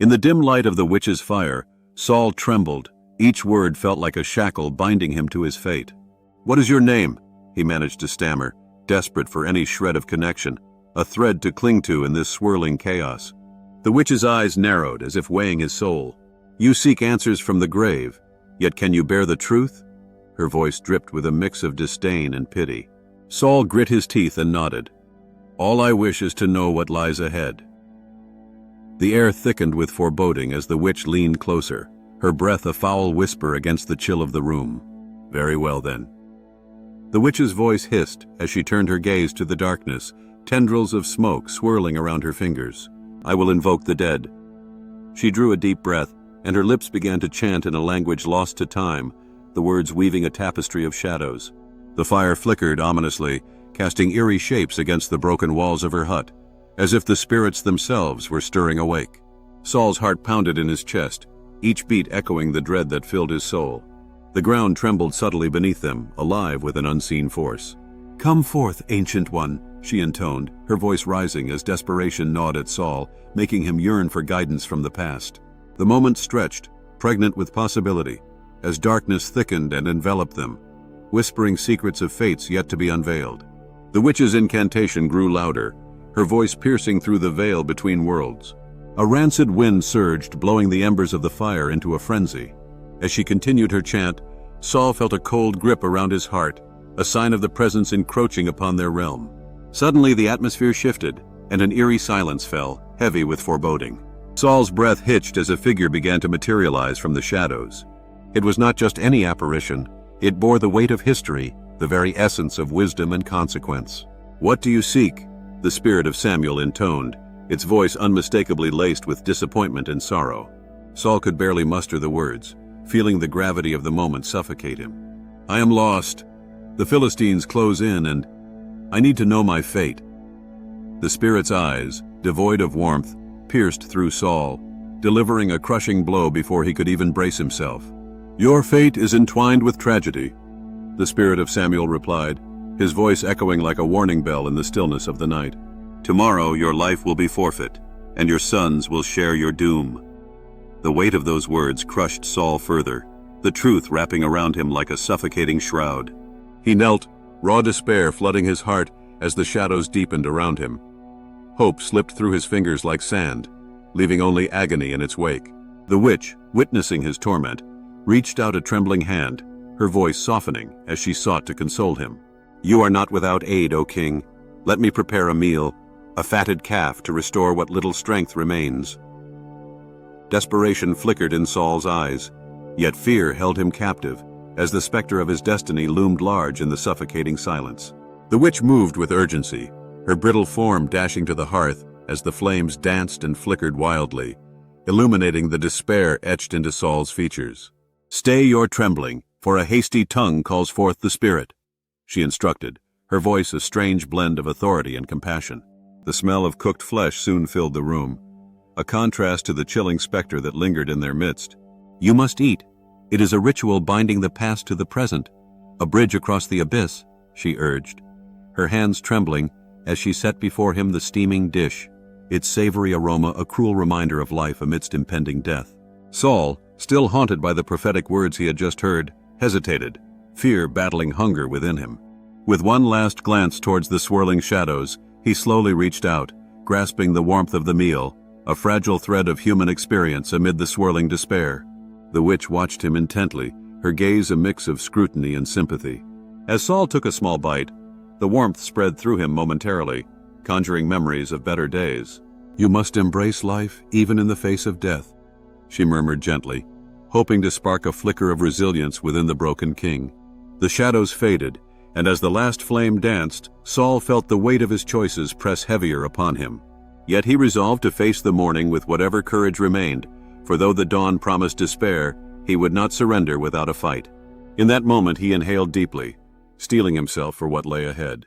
In the dim light of the witch's fire, Saul trembled. Each word felt like a shackle binding him to his fate. "What is your name?" he managed to stammer, desperate for any shred of connection, a thread to cling to in this swirling chaos. The witch's eyes narrowed as if weighing his soul. "You seek answers from the grave, yet can you bear the truth?" Her voice dripped with a mix of disdain and pity. Saul grit his teeth and nodded. "All I wish is to know what lies ahead." The air thickened with foreboding as the witch leaned closer, her breath a foul whisper against the chill of the room. "Very well then." The witch's voice hissed as she turned her gaze to the darkness, tendrils of smoke swirling around her fingers. "I will invoke the dead." She drew a deep breath, and her lips began to chant in a language lost to time, the words weaving a tapestry of shadows. The fire flickered ominously, casting eerie shapes against the broken walls of her hut, as if the spirits themselves were stirring awake. Saul's heart pounded in his chest, each beat echoing the dread that filled his soul. The ground trembled subtly beneath them, alive with an unseen force. "Come forth, Ancient One," she intoned, her voice rising as desperation gnawed at Saul, making him yearn for guidance from the past. The moment stretched, pregnant with possibility, as darkness thickened and enveloped them, whispering secrets of fates yet to be unveiled. The witch's incantation grew louder, her voice piercing through the veil between worlds. A rancid wind surged, blowing the embers of the fire into a frenzy. As she continued her chant, Saul felt a cold grip around his heart, a sign of the presence encroaching upon their realm. Suddenly the atmosphere shifted, and an eerie silence fell, heavy with foreboding. Saul's breath hitched as a figure began to materialize from the shadows. It was not just any apparition, it bore the weight of history, the very essence of wisdom and consequence. "What do you seek?" the spirit of Samuel intoned, its voice unmistakably laced with disappointment and sorrow. Saul could barely muster the words, feeling the gravity of the moment suffocate him. "I am lost. The Philistines close in, and I need to know my fate." The spirit's eyes, devoid of warmth, pierced through Saul, delivering a crushing blow before he could even brace himself. "Your fate is entwined with tragedy," the spirit of Samuel replied, his voice echoing like a warning bell in the stillness of the night. "Tomorrow your life will be forfeit, and your sons will share your doom." The weight of those words crushed Saul further, the truth wrapping around him like a suffocating shroud. He knelt, raw despair flooding his heart as the shadows deepened around him. Hope slipped through his fingers like sand, leaving only agony in its wake. The witch, witnessing his torment, reached out a trembling hand, her voice softening as she sought to console him. "You are not without aid, O king. Let me prepare a meal, a fatted calf to restore what little strength remains." Desperation flickered in Saul's eyes, yet fear held him captive, as the specter of his destiny loomed large in the suffocating silence. The witch moved with urgency, her brittle form dashing to the hearth as the flames danced and flickered wildly, illuminating the despair etched into Saul's features. "Stay your trembling, for a hasty tongue calls forth the spirit," she instructed, her voice a strange blend of authority and compassion. The smell of cooked flesh soon filled the room, a contrast to the chilling specter that lingered in their midst. "You must eat. It is a ritual binding the past to the present, a bridge across the abyss," she urged, her hands trembling as she set before him the steaming dish, its savory aroma a cruel reminder of life amidst impending death. Saul, still haunted by the prophetic words he had just heard, hesitated, fear battling hunger within him. With one last glance towards the swirling shadows, he slowly reached out, grasping the warmth of the meal, a fragile thread of human experience amid the swirling despair. The witch watched him intently, her gaze a mix of scrutiny and sympathy. As Saul took a small bite, the warmth spread through him momentarily, conjuring memories of better days. "You must embrace life even in the face of death," she murmured gently, hoping to spark a flicker of resilience within the broken king. The shadows faded, and as the last flame danced, Saul felt the weight of his choices press heavier upon him. Yet he resolved to face the morning with whatever courage remained, for though the dawn promised despair, he would not surrender without a fight. In that moment he inhaled deeply, steeling himself for what lay ahead.